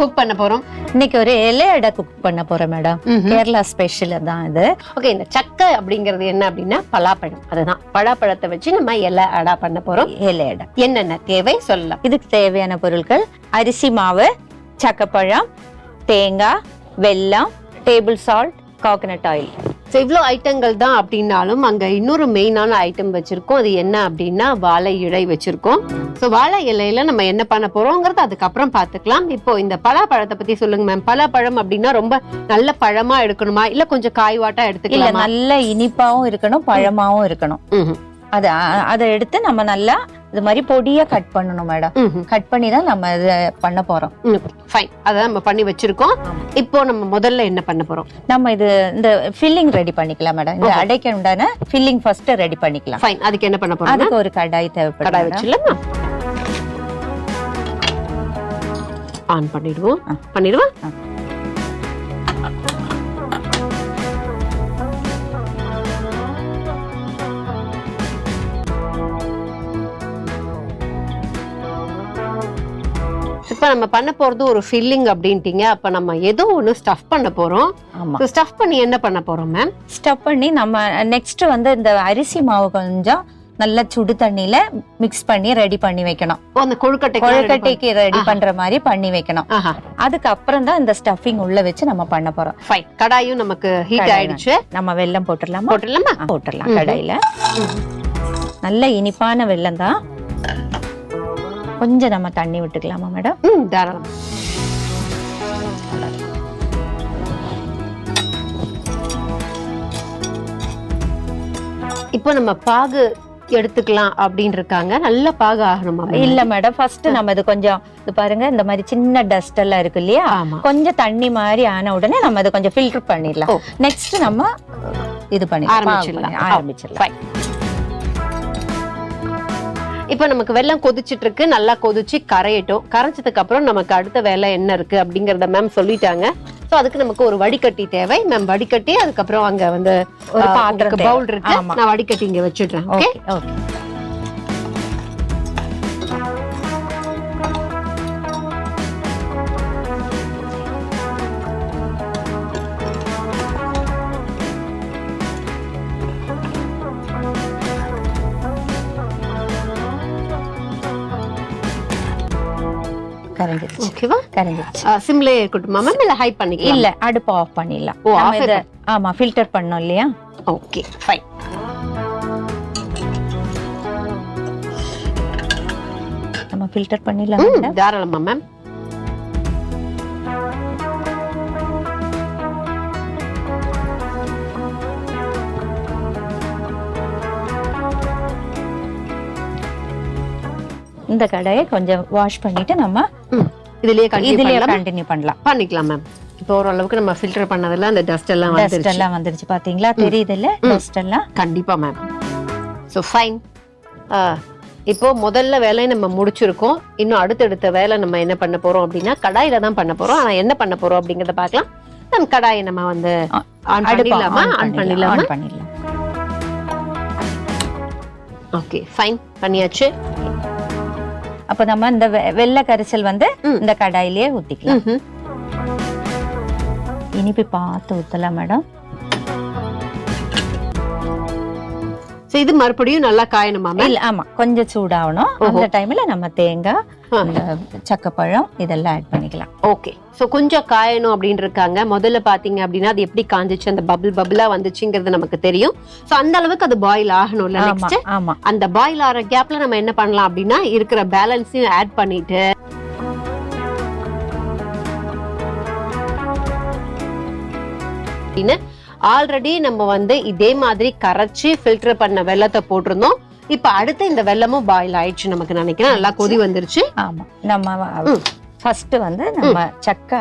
Cook பண்ண போறோம்? இன்னைக்கு ஒரு இலை அடை குக் பண்ண போறோம் மேடம். கேரளா ஸ்பெஷல் தான் இது. ஓகே, இந்த சக்கை அப்படிங்கிறது என்ன அப்படின்னா பலாப்பழம். அதுதான் பலாப்பழத்தை வச்சு நம்ம இலை அடை பண்ண போறோம். இலை அடை என்னென்ன தேவை சொல்லலாம். இதுக்கு தேவையான பொருட்கள் அரிசி மாவு, சக்கப்பழம், தேங்காய், வெல்லம், டேபிள் சால்ட், கோகனட் ஆயில். இவ்வளோ ஐட்டங்கள் தான் அப்படின்னாலும் அங்க இன்னொரு மெயினான ஐட்டம் வச்சிருக்கோம். அது என்ன அப்படின்னா வாழை இலை வச்சிருக்கோம். ஸோ வாழை இலையில நம்ம என்ன பண்ண போறோங்கிறது அதுக்கப்புறம் பார்த்துக்கலாம். இப்போ இந்த பலாப்பழத்தை பத்தி சொல்லுங்க மேம். பலாப்பழம் அப்படின்னா ரொம்ப நல்ல பழமா எடுக்கணுமா இல்ல கொஞ்சம் காய்வாட்டா இல்ல, எடுத்துக்கலாம்? நல்ல இனிப்பாவும் இருக்கணும், பழமாவும் இருக்கணும். அதை எடுத்து நம்ம நல்லா இது மாதிரி பொடியா கட் பண்ணணும் மேடம். கட் பண்ணி தான் நம்ம இதை பண்ண போறோம். ஃபைன், அதான் நம்ம பண்ணி வச்சிருக்கோம். இப்போ நம்ம முதல்ல என்ன பண்ண போறோம்? நம்ம இது இந்த ஃபில்லிங் ரெடி பண்ணிக்கலாம் மேடம். இந்த அடைக்கு உண்டான ஃபில்லிங் ஃபர்ஸ்ட் ரெடி பண்ணிக்கலாம். ஃபைன், அதுக்கு என்ன பண்ண போறோம்? அதுக்கு ஒரு கடாய் தேவைப்படும். கடாய் வச்சுலமா ஆன் பண்ணிடுவோம். பண்ணிடுவோம். இப்ப நம்ம பண்ண போறது ஒரு ஃபில்லிங் அப்படின்ட்டீங்க. அப்ப நம்ம ஏதோ ஒண்ணு ஸ்டஃப் பண்ண போறோம். ஸ்டஃப் பண்ணி என்ன பண்ண போறோம் மேம்? ஸ்டஃப் பண்ணி நம்ம நெக்ஸ்ட் வந்து இந்த அரிசி மாவு கொஞ்சம் நல்ல சுடு தண்ணியில மிக்ஸ் பண்ணி ரெடி பண்ணி வைக்கணும். அந்த கொழுக்கட்டைக்கு ரெடி பண்ற மாதிரி பண்ணி வைக்கணும். அதுக்கப்புறம் தான் இந்த ஸ்டஃபிங் உள்ள வச்சு நம்ம பண்ண போறோம். ஃபைன், கடாயும் நமக்கு ஹீட் ஆயிடுச்சு. நம்ம வெல்லம் போட்டுடலாமா? போட்டுடலாம் கடாயில. நல்ல இனிப்பான வெல்லம் தான். கொஞ்சம் நம்ம தண்ணி விட்டுக்கலாமா மேடம்? தாராளம். இப்போ நம்ம பாகு எடுத்துக்கலாம் அப்படின்னு இருக்காங்க. நல்ல பாகு ஆகணுமா? இல்ல மேடம், ஃபர்ஸ்ட் நம்ம இது கொஞ்சம் இது பாருங்க, இந்த மாதிரி சின்ன டஸ்ட் எல்லாம் இருக்கு இல்லையா, கொஞ்சம் தண்ணி மாதிரி ஆன உடனே நம்ம அதை கொஞ்சம் ஃபில்டர் பண்ணிடலாம். நெக்ஸ்ட் நம்ம இது பண்ணி ஆரம்பிச்சிடலாம். இப்ப நமக்கு வெல்லம் கொதிச்சிட்டு இருக்கு. நல்லா கொதிச்சு கரையட்டும். கரைச்சதுக்கு அப்புறம் நமக்கு அடுத்த வேலை என்ன இருக்கு அப்படிங்கறத மேம் சொல்லிட்டாங்க. சோ அதுக்கு நமக்கு ஒரு வடிகட்டி தேவை. மேம் வடிகட்டி அதுக்கப்புறம் அங்க வந்து ஒரு பாத்திரம் பவுல் இருக்கு. நான் வடிகட்டி இங்க வச்சிடுறேன். Okay okay. ஓகேவா? சிம்லயே இருக்கட்டுமா மேம் இல்ல ஹை பண்ணிக்கலாம்? இல்ல, அடுப்பு ஆஃப் பண்ணிடலாம். ஆமா, ஃபில்டர் பண்ணோம் இல்லையா? Okay fine. நம்ம ஃபில்டர் பண்ணிடலாம். தாராளமா மேம். இந்த கடாயை கொஞ்சம் வாஷ் பண்ணிட்டு நம்ம இதுலயே கண்டினியூ பண்ணிக்கலாம் மேம். இப்போ ஓரளவுக்கு நம்ம ஃபில்டர் பண்ணதுல அந்த டஸ்ட் எல்லாம் வந்துருச்சு பாத்தீங்களா? தெரியுது இல்ல டஸ்ட் எல்லாம்? கண்டிப்பா மேம். So fine. இப்போ முதல்ல வேலையை நம்ம முடிச்சிருக்கோம். இன்னும் அடுத்தடுத்த வேலை நம்ம என்ன பண்ண போறோம் அப்படின்னா கடாயில தான் பண்ண போறோம். ஆனா என்ன பண்ண போறோம் அப்படிங்கறத பார்க்கலாம். நம்ம கடாயை நம்ம வந்து ஆன் பண்ணிடலாமா? ஓகே ஃபைன், பண்ணியாச்சு. அப்ப நம்ம இந்த வெள்ளை கரிசல் வந்து இந்த கடாயிலேயே ஊத்திக்கலாம். இனிப்பு பார்த்து ஊத்தலாம் மேடம். இது மறுபடியும் நல்லா காயணுமா? இல்ல, ஆமா, கொஞ்சம் சூடாகணும். அந்த டைம்ல நம்ம தேங்காய், சக்கப்பழம் இதெல்லாம் ஆட் பண்ணிக்கலாம். ஓகே. சோ கொஞ்சம் காயணும் அப்படின்னு இருக்காங்க. முதல்ல பாத்தீங்க அப்படின்னா அது எப்படி காஞ்சிச்சு, அந்த பபிளா வந்துச்சுங்கிறது நமக்கு தெரியும். சோ அந்த அளவுக்கு அது பாயில் ஆகணும்ல. நெக்ஸ்ட் அந்த பாயில் ஆகிற கேப்ல நம்ம என்ன பண்ணலாம் அப்படின்னா இருக்கிற பேலன்ஸையும் ஆட் பண்ணிட்டு ஆல்ரெடி நம்ம வந்து இதே மாதிரி கரைச்சி ஃபில்டர் பண்ண வெல்லத்தை போட்டிருந்தோம். இப்ப அடுத்து இந்த வெல்லமும் பாயில் ஆயிடுச்சு நமக்கு நினைக்கிறேன். நல்லா கொதி வந்துருச்சு. ஆமா, நம்ம ஃபர்ஸ்ட் வந்து நம்ம சக்கை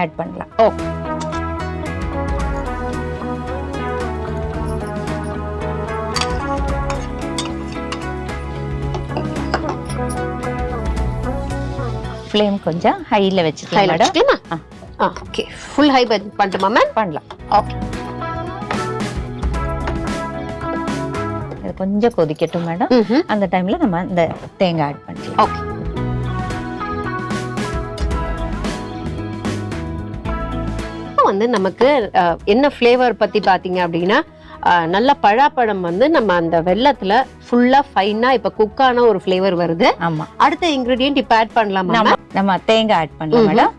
ஆட் பண்ணலாம். ஓகே. ஃப்ளேம் கொஞ்சம் ஹைல வச்சுக்கலாம். ஓகே, ஃபுல் ஹை பண்ணட்டுமா மேம்? பண்ணலாம். ஓகே, கொஞ்சம் கொதிக்கட்டும் மேடம். அந்த டைம்ல நம்ம இந்த தேங்காய் ஆட் பண்ணிக்கலாம். ஓகே. வந்து நமக்கு என்ன ஃப்ளேவர் பத்தி பாத்தீங்க அப்படின்னா நல்ல பழாப்பழம் வந்து நம்ம அந்த வெள்ளத்துல ஃபுல்லா ஃபைனா இப்ப குக்கான ஒரு ஃப்ளேவர் வருது. ஆமா. அடுத்த இன்கிரிடியன்ட் இப்ப ஆட் பண்ணலாமா? நம்ம தேங்காய் ஆட் பண்ணலாம் மேடம்.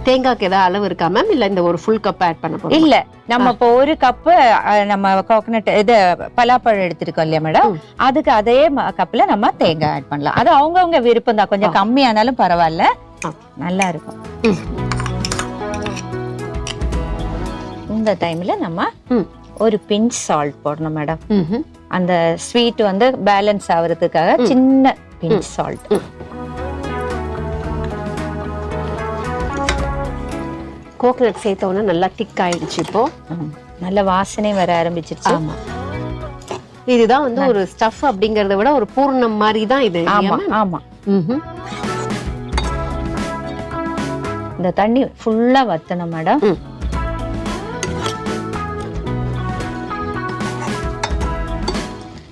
தேங்காய்க்கு ஏதாவது அளவு இருக்கா மேம்? இல்ல இந்த ஒரு ஃபுல் கப் ஆட் பண்ண போறோம்? இல்ல, நம்ம இப்போ ஒரு கப்பு நம்ம கோகனட் இது பலாப்பழம் எடுத்திருக்கோம் இல்லையா மேடம், அதுக்கு அதே கப்ல நம்ம தேங்காய் ஆட் பண்ணலாம். அது அவங்கவுங்க விருப்பம் தான், கொஞ்சம் கம்மியானாலும் பரவாயில்ல, நல்லா இருக்கும். இந்த டைம்ல நம்ம ஒரு பிஞ்ச் சால்ட் போடணும் மேடம். அந்த ஸ்வீட் வந்து பேலன்ஸ் ஆகுறதுக்காக சின்ன பிஞ்ச் சால்ட். கோகனட் சேர்த்த உடனே நல்லா திக் ஆயிடுச்சு. இப்போ நல்ல வாசனை வர ஆரம்பிச்சிருச்சு. ஆமா, இதுதான் வந்து ஒரு ஸ்டஃப் அப்படிங்கறத விட ஒரு பூர்ணம் மாதிரி தான் இது. ஆமா ஆமா. இந்த தண்ணி ஃபுல்லா வத்தணும் மேடம்.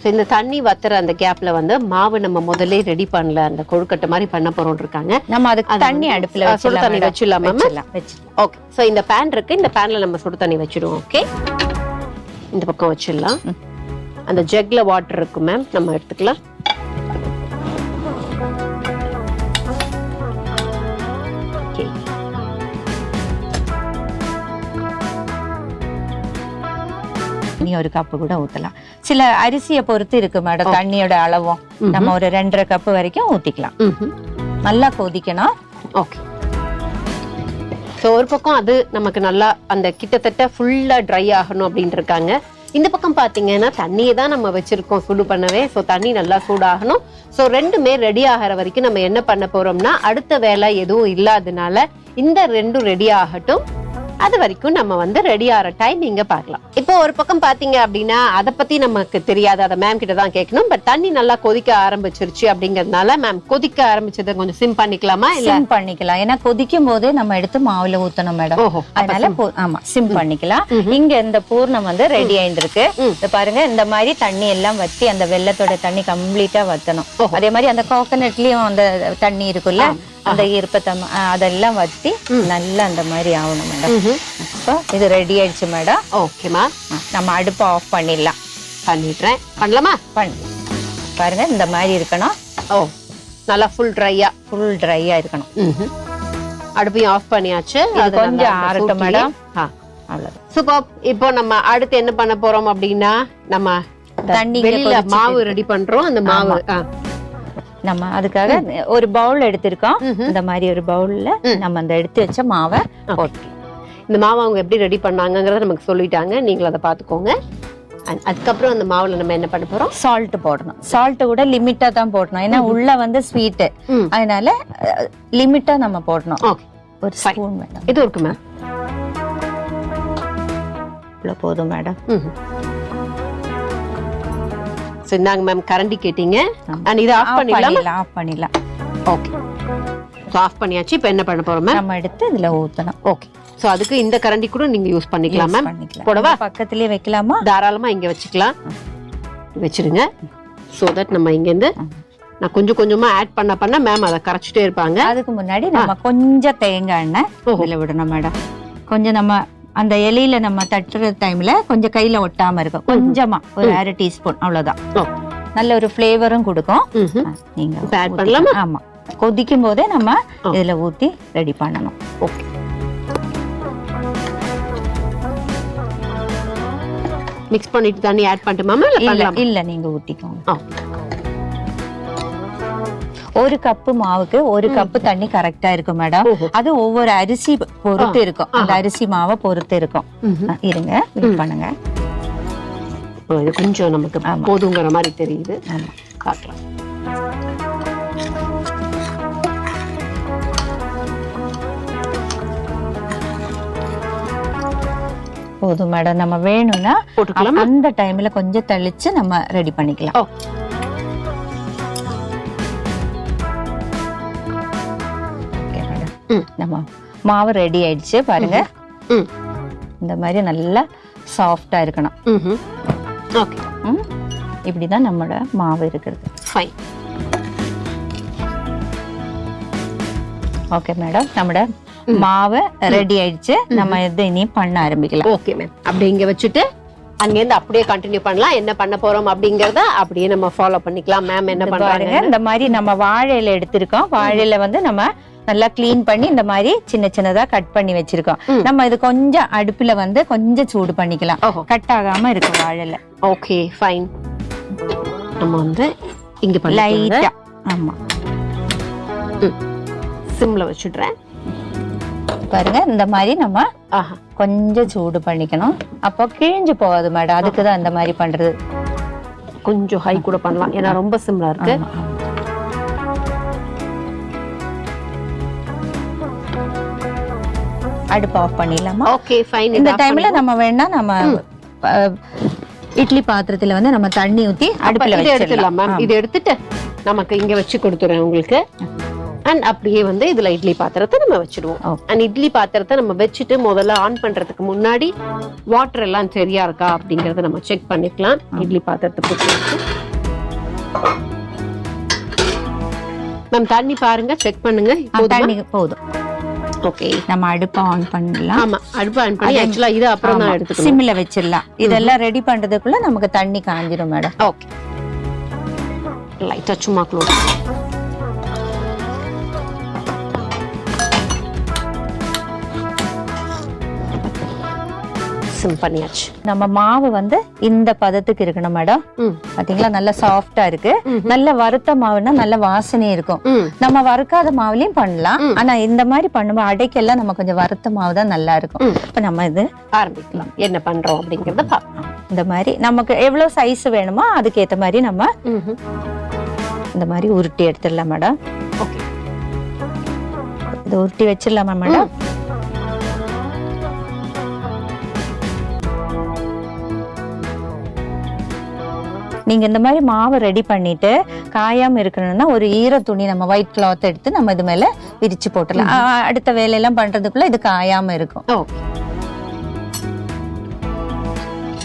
இந்த தண்ணி வத்துற அந்த கேப்ல வந்து மாவு நம்ம முதல்ல ரெடி பண்ணல, அந்த கொழுக்கட்டை மாதிரி பண்ண போறோம் இருக்காங்க. நம்ம அதுக்கு தண்ணி அடுப்புல சுடு தண்ணி வச்சிடலாமா? ஓகே. சோ இந்த பேன் இருக்கு, இந்த பேன்ல நம்ம சுடு தண்ணி வச்சிடுவோம். ஓகே, இந்த பக்கம் வச்சிடலாம். அந்த ஜக்ல வாட்டர் இருக்கு மேம், நம்ம எடுத்துக்கலாம். ஒரு கப்பு கூட ஊத்தலாம். சில அரிசியை பொறுத்து இருக்கு மேடம் தண்ணியோட அளவும். நம்ம ஒரு 2.5 கப்பு வரைக்கும் ஊத்திக்கலாம். நல்லா கொதிக்கணும். ஓகே. சோ ஒரு பக்கம் அது நமக்கு நல்லா அந்த கிட்டத்தட்ட ஃபுல்லா ட்ரை ஆகணும் அப்படின்னு இருக்காங்க. இந்த பக்கம் பாத்தீங்கன்னா தண்ணியை தான் நம்ம வச்சிருக்கோம் சுடு பண்ணவே. சோ தண்ணி நல்லா சூடாகணும். சோ ரெண்டுமே ரெடி ஆகிற வரைக்கும் நம்ம என்ன பண்ண போறோம்னா, அடுத்த வேலை எதுவும் இல்லாதனால இந்த ரெண்டும் ரெடி ஆகட்டும். அது வரைக்கும் நம்ம வந்து ரெடி ஆகிற டைம் இங்க பார்க்கலாம். இப்போ ஒரு பக்கம் பாத்தீங்க அப்படின்னா அதை பத்தி நமக்கு தெரியாது, அதை மேம் கிட்ட தான் கேட்கணும். பட் தண்ணி நல்லா கொதிக்க ஆரம்பிச்சிருச்சு அப்படிங்கறதுனால மேம் கொதிக்க ஆரம்பிச்சதை கொஞ்சம் சிம் பண்ணிக்கலாமா? இல்ல சிம் பண்ணிக்கலாம். ஏன்னா கொதிக்கும் போதே நம்ம எடுத்து மாவுல ஊத்தணும் மேடம். அதனால ஆமா சிம் பண்ணிக்கலாம். இங்க இந்த பூர்ணம் வந்து ரெடி ஆயிருக்கு. பாருங்க, இந்த மாதிரி தண்ணி எல்லாம் வத்தி அந்த வெள்ளத்தோட தண்ணி கம்ப்ளீட்டா வத்தணும். அதே மாதிரி அந்த கோகனட்லயும் அந்த தண்ணி இருக்குல்ல, அந்த ஈர்ப்பத்தம் அதெல்லாம் வத்தி நல்லா அந்த மாதிரி ஆகணும் மேடம். இப்போ இது ரெடி ஆயிடுச்சு மேடம். ஓகேமா, நம்ம அடுப்பை ஆஃப் பண்ணிடலாம். பண்ணிடுறேன். பண்ணலாமா? பண்ணு. பாருங்க, இந்த மாதிரி இருக்கணும். ஓ, நல்லா ஃபுல் ட்ரையா இருக்கணும். அடுப்பையும் ஆஃப் பண்ணியாச்சு. அது கொஞ்சம் ஆறட்டும் மேடம். அவ்வளவு சூப்பர். இப்போ நம்ம அடுத்து என்ன பண்ண போறோம் அப்படின்னா, நம்ம தண்ணி மாவு ரெடி பண்றோம். அந்த மாவு நம்ம அதுக்காக ஒரு பவுல் எடுத்திருக்கோம். இந்த மாதிரி ஒரு பவுல்ல நம்ம அந்த எடுத்து வச்ச மாவை போட்டு, இந்த மாவை அவங்க எப்படி ரெடி பண்ணாங்கங்கறத நமக்கு சொல்லிட்டாங்க, நீங்களும் அதை பாத்துக்கோங்க. அதுக்கப்புறம் அந்த மாவுல நம்ம என்ன பண்ண போறோம்? சால்ட் போடணும். சால்ட் கூட லிமிட்டா தான் போடணும். ஏன்னா உள்ள வந்து ஸ்வீட், அதனால லிமிட்டா நம்ம போடணும். ஒரு ஸ்பூன் வேணும். இது இருக்கு மேம், இவ்வளவு போதும் மேடம். இந்தாங்க மேம், கரண்டி கேட்டீங்க. அண்ட் இதை ஆஃப் பண்ணிடலாம். ஆஃப் பண்ணிடலாம். ஓகே, சோ ஆஃப் பண்ணியாச்சு. இப்போ என்ன பண்ண போறோம் மேம்? நம்ம எடுத்து இதுல ஊத்தணும். ஓகே, சோ அதுக்கு இந்த கரண்டி கூட நீங்க யூஸ் பண்ணிக்கலாம் மேம். போடவா? பக்கத்துலயே வைக்கலாமா? தாராளமா இங்க வச்சுக்கலாம். வச்சிருங்க. சோ தட் நம்ம இங்க இருந்து நான் கொஞ்சம் கொஞ்சமா ஆட் பண்ண மேம் அதை கரைச்சிட்டே இருப்பாங்க. அதுக்கு முன்னாடி நம்ம கொஞ்சம் தேங்காய் எண்ணெய் இதுல விடணும் மேடம். கொஞ்சம் நம்ம அந்த இலையில நம்ம தட்டுற டைம்ல கொஞ்சம் கையில ஒட்டாம இருக்கும். கொஞ்சமா ஒரு 1/2 டீஸ்பூன், அவ்வளவுதான். நல்ல ஒரு ஃபிளேவரும் கொடுக்கும். நீங்க ஆட் பண்ணலாமா? ஆமா, கொதிக்கும் போதே நம்ம இதுல ஊத்தி ரெடி பண்ணணும். ஓகே, மிக்ஸ் பண்ணிட்டு தண்ணி ஆட் பண்ணட்டுமா? இல்ல நீங்க ஊத்திக்கோங்க. ஒரு கப்பு மாவுக்கு ஒரு கப்பு தண்ணி கரெக்டா இருக்கும் மேடம். அது ஒவ்வொரு அரிசி பொறுத்து இருக்கும், அந்த அரிசி மாவை பொறுத்து இருக்கும். இருங்க, வெயிட் பண்ணுங்க. இது கொஞ்சம் நமக்கு போதுங்கிற மாதிரி தெரியுது. காட்டலாம். போதும் மேடம். நம்ம வேணும்னா அந்த டைம்ல கொஞ்சம் தெளிச்சு நம்ம ரெடி பண்ணிக்கலாம். நம்ம மாவு ரெடி ஆயிடுச்சு பாருங்க. இந்த மாதிரி நல்லா சாஃப்டா இருக்கணும். ஓகே, இப்படிதான் நம்மளோட மாவு இருக்கிறது. ஃபைன். ஓகே மேடம், நம்மளோட மாவு ரெடி ஆயிடுச்சு. நம்ம இதை இனி பண்ண ஆரம்பிக்கலாம். Okay ma'am. அப்படி இங்க வச்சுட்டு அங்கிருந்து அப்படியே கண்டினியூ பண்ணலாம். என்ன பண்ண போறோம் அப்படிங்கறத அப்படியே நம்ம ஃபாலோ பண்ணிக்கலாம். மேம் என்ன பண்றாங்க, இந்த மாதிரி நம்ம வாழையில எடுத்திருக்கோம். வாழையில வந்து நம்ம நல்லா கிளீன் பண்ணி இந்த மாதிரி சின்ன சின்னதா கட் பண்ணி வச்சிருக்கோம். நம்ம இது கொஞ்சம் அடுப்புல வந்து கொஞ்சம் சூடு பண்ணிக்கலாம், கட் ஆகாம இருக்கும் வாழையில. Okay fine. நம்ம வந்து இங்க லைட்டா ஆமா சிம்ல வச்சுடுறேன். பாருங்க இந்த மாதிரி நம்ம கொஞ்சம் சூடு பண்ணிக்கணும். அப்போ கிழிஞ்சு போகாது மேடம், அதுக்குதான் இந்த மாதிரி பண்றது. கொஞ்சம் ஹை கூட பண்ணலாம், ஏன்னா ரொம்ப சிம்லா இருக்கு. அடுப்பு ஆஃப் பண்ணிடலாமா? Okay fine. இந்த டைம்ல நம்ம வேணா நம்ம இட்லி பாத்திரத்துல வந்து நம்ம தண்ணி ஊத்தி அடுப்புல எடுத்துடலாம் மேம். இது எடுத்துட்டு நமக்கு இங்க வச்சு கொடுத்துறேன் உங்களுக்கு. அண்ட் அப்படியே வந்து இதுல இட்லி பாத்திரத்தை நம்ம வச்சிடுவோம். அண்ட் இட்லி பாத்திரத்தை நம்ம வச்சுட்டு முதல்ல ஆன் பண்றதுக்கு முன்னாடி வாட்டர் எல்லாம் சரியா இருக்கா அப்படிங்கறத நம்ம செக் பண்ணிக்கலாம். இட்லி பாத்திரத்தை மேம் தண்ணி பாருங்க, செக் பண்ணுங்க. தண்ணி போதும். ஓகே நம்ம அடுப்பை ஆன் பண்ணலாம். ஆமா அடுப்பு ஆன் பண்ணி ஆக்சுவலா இது அப்புறம் தான் எடுத்துக்கணும். சிம்ல வச்சிடலாம். இதெல்லாம் ரெடி பண்றதுக்குள்ள நமக்கு தண்ணி காஞ்சிரும் மேடம். ஓகே லைட்டா சும்மா க்ளோஸ். பண்ணியாச்சு. நம்ம மாவு வந்து இந்த பதத்துக்கு இருக்கணும் மேடம். பாத்தீங்களா நல்லா சாஃப்டா இருக்கு. நல்ல வறுத்த மாவுனா நல்ல வாசனை இருக்கும். நம்ம வறுக்காத மாவுலயும் பண்ணலாம், ஆனா இந்த மாதிரி பண்ணும்போது அடைக்கெல்லாம் நம்ம கொஞ்சம் வறுத்த மாவு தான் நல்லா இருக்கும். இப்ப நம்ம இது ஆரம்பிக்கலாம். என்ன பண்றோம் அப்படிங்கறத பார்க்கலாம். இந்த மாதிரி நமக்கு எவ்வளவு சைஸ் வேணுமோ அதுக்கு ஏத்த மாதிரி நம்ம இந்த மாதிரி உருட்டி எடுத்துடலாம் மேடம். ஓகே இதை உருட்டி வச்சிடலாமா மேடம்? நீங்க இந்த மாதிரி மாவு ரெடி பண்ணிட்டு காயாம இருக்கணும்னா ஒரு ஈர துணி நம்ம ஒயிட் கிளாத் எடுத்து நம்ம இது மேல விரிச்சு போட்டுடலாம். அடுத்த வேலையெல்லாம் பண்றதுக்குள்ள இது காயாம இருக்கும்.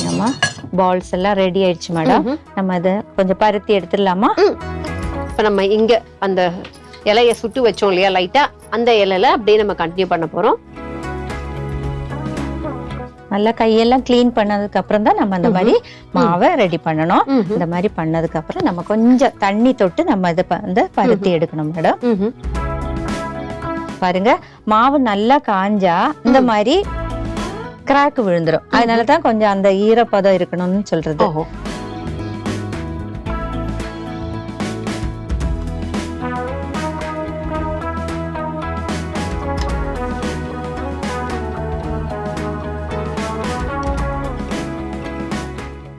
நம்ம பால்ஸ் எல்லாம் ரெடி ஆயிடுச்சு மேடம். நம்ம அதை கொஞ்சம் பருத்தி எடுத்துடலாமா? இப்ப நம்ம இங்க அந்த இலைய சுட்டு வச்சோம் இல்லையா லைட்டா, அந்த இலையில அப்படியே நம்ம கண்டினியூ பண்ண போறோம். நல்லா கையெல்லாம் கிளீன் பண்ணதுக்கு அப்புறம் தான் நம்ம அந்த மாதிரி மாவை ரெடி பண்ணணும். இந்த மாதிரி பண்ணதுக்கு அப்புறம் நம்ம கொஞ்சம் தண்ணி தொட்டு நம்ம இதை வந்து பருத்தி எடுக்கணும் மேடம். பாருங்க மாவு நல்லா காஞ்சா இந்த மாதிரி கிராக் விழுந்துரும். அதனாலதான் கொஞ்சம் அந்த ஈரப்பதம் இருக்கணும்னு சொல்றது.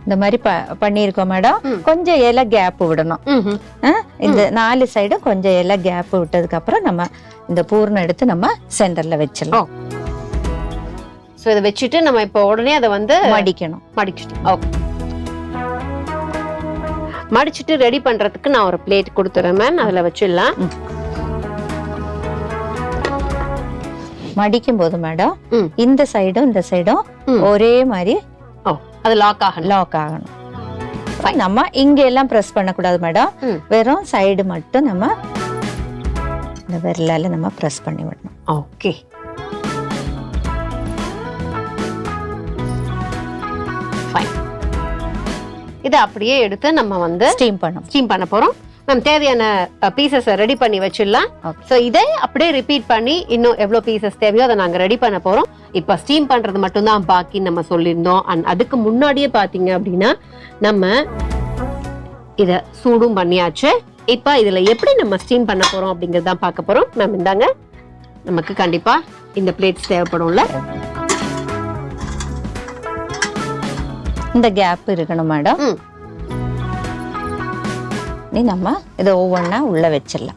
இந்த மாதிரி பண்ணிருக்கோம் மேடம். கொஞ்சம் இலை கேப் விடணும். இந்த 4 சைடும் கொஞ்சம் இலை கேப் விட்டதுக்கு அப்புறம் நம்ம இந்த பூர்ணம் எடுத்து நம்ம சென்டர்ல வச்சிடலாம். சோ இத வச்சிட்டு நம்ம இப்ப உடனே அதை வந்து மடிக்கணும். மடிச்சிட்டு ரெடி பண்றதுக்கு நான் ஒரு பிளேட் கொடுத்துறேன் மேம், அதுல வச்சிடலாம். மடிக்கும் போது மேடம் இந்த சைடும் இந்த சைடும் ஒரே மாதிரி அது லாக் ஆகணும். நம்ம இங்க எல்லாம் பிரஸ் பண்ண கூடாது மேடம். வெறும் சைடு மட்டும் நம்ம இந்த விரலால நம்ம பிரஸ் பண்ணி விடணும். Okay fine. இத அப்படியே எடுத்து நம்ம வந்து ஸ்டீம் பண்ண போறோம். நம்ம தேவையான பீசஸ் ரெடி பண்ணி வச்சிடலாம். சோ இதை அப்படியே ரிப்பீட் பண்ணி இன்னும் எவ்வளவு பீசஸ் தேவையோ அதை நாங்க ரெடி பண்ண போறோம். இப்ப ஸ்டீம் பண்றது மட்டும் தான் பாக்கி நம்ம சொல்லியிருந்தோம். அண்ட் அதுக்கு முன்னாடியே பாத்தீங்க அப்படின்னா நம்ம இத சூடும் பண்ணியாச்சு. இப்ப இதுல எப்படி நம்ம ஸ்டீம் பண்ண போறோம் அப்படிங்கறத பார்க்க போறோம். மேம் இந்தாங்க, நமக்கு கண்டிப்பா இந்த பிளேட்ஸ் தேவைப்படும்ல. இந்த கேப் இருக்கணும் மேடம். நீ நம்ம இதை ஒவ்வொன்னா உள்ள வச்சிடலாம்.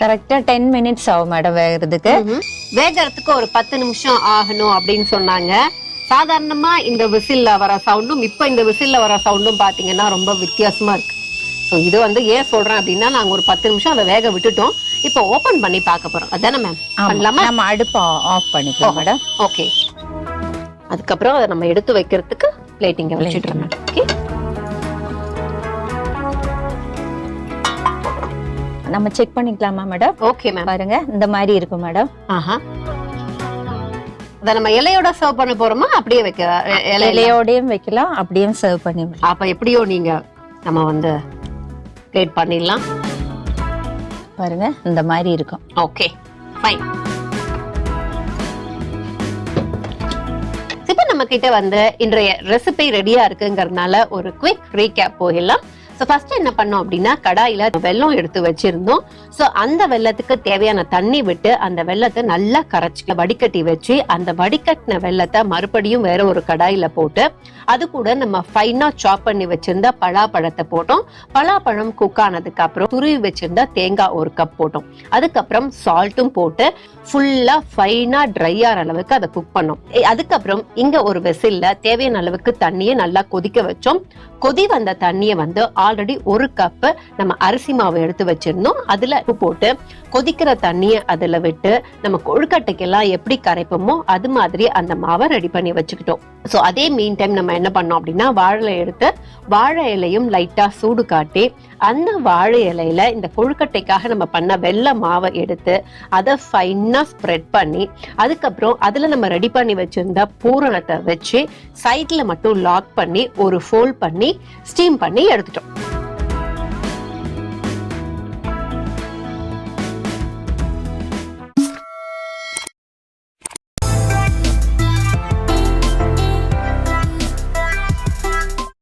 கரெக்டா 10 மினிட்ஸ் ஆகும் மேடம் வேகிறதுக்கு. வேகிறதுக்கு ஒரு 10 நிமிஷம் ஆகணும் அப்படின்னு சொன்னாங்க. சாதாரணமா இந்த விசில்ல வர சவுண்டும் இப்ப இந்த விசில்ல வர சவுண்டும் பாத்தீங்கன்னா ரொம்ப வித்தியாசமா இருக்கு. ஸோ இது வந்து ஏன் சொல்றேன் அப்படின்னா நாங்க ஒரு 10 நிமிஷம் அதை வேக விட்டுட்டோம். இப்போ ஓபன் பண்ணி பார்க்க போறோம் அதானே மேம்? பண்ணலாமா? நம்ம அடுப்பை ஆஃப் பண்ணிக்கலாம் மேடம். ஓகே. அதுக்கப்புறம் அதை நம்ம எடுத்து வைக்கிறதுக்கு பிளேட் இங்க வச்சுடுறோம் மேம். ஓகே. நம்ம செக் பண்ணிக்கலாமா மேடம்? Okay ma'am. பாருங்க இந்த மாதிரி இருக்கும் மேடம். அத நம்ம இலையோட சர்வ் பண்ண போறோமா அப்படியே வைக்க? இலையோடயும் வைக்கலாம், அப்படியே சர்வ் பண்ணி. அப்ப எப்படியோ நீங்க நம்ம வந்து பிளேட் பண்ணிடலாம். பாருங்க இந்த மாதிரி இருக்கும். Okay fine. இப்போ நம்ம கிட்ட வந்து இன்றைய ரெசிபி ரெடியா இருக்குங்கிறதுனால ஒரு குவிக் ரீகேப் போயிடலாம். ஸோ ஃபர்ஸ்ட் என்ன பண்ணோம் அப்படின்னா, கடாயில வெல்லம் எடுத்து வச்சிருந்தோம். ஸோ அந்த வெல்லத்துக்கு தேவையான தண்ணி விட்டு அந்த வெல்லத்தை நல்லா கரைச்சி வடிகட்டி வச்சு, அந்த வடிகட்டின வெல்லத்தை மறுபடியும் வேற ஒரு கடாயில போட்டு அது கூட நம்ம ஃபைனா சாப் பண்ணி வச்சிருந்த பலாப்பழத்தை போட்டோம். பலாப்பழம் குக் ஆனதுக்கு அப்புறம் துருவி வச்சிருந்த தேங்காய் ஒரு கப் போட்டோம். அதுக்கப்புறம் சால்ட்டும் போட்டு ஃபுல்லா ஃபைனா ட்ரை ஆகிற அளவுக்கு அதை குக் பண்ணோம். அதுக்கப்புறம் இங்க ஒரு வெசில்ல தேவையான அளவுக்கு தண்ணியை நல்லா கொதிக்க வச்சோம். கொதி வந்த தண்ணியை வந்து ஆல்ரெடி ஒரு கப் நம்ம அரிசி மாவு எடுத்து வச்சிருந்தோம். அதுல உப்பு போட்டு கொதிக்கிற தண்ணியை அதுல விட்டு நம்ம கொழுக்கட்டைக்கெல்லாம் எப்படி கரைப்போமோ அது மாதிரி அந்த மாவை ரெடி பண்ணி வச்சுக்கிட்டோம். ஸோ அதே மீன் டைம் நம்ம என்ன பண்ணோம் அப்படின்னா, வாழை எடுத்து வாழை இலையும் லைட்டா சூடு காட்டி அந்த வாழை இலையில இந்த கொழுக்கட்டைக்காக நம்ம பண்ண வெள்ளை மாவை எடுத்து அதை ஃபைனா ஸ்ப்ரெட் பண்ணி, அதுக்கப்புறம் அதுல நம்ம ரெடி பண்ணி வச்சிருந்த பூரணத்தை வச்சு சைட்ல மட்டும் லாக் பண்ணி ஒரு ஃபோல்ட் பண்ணி ஸ்டீம் பண்ணி எடுத்துட்டோம்.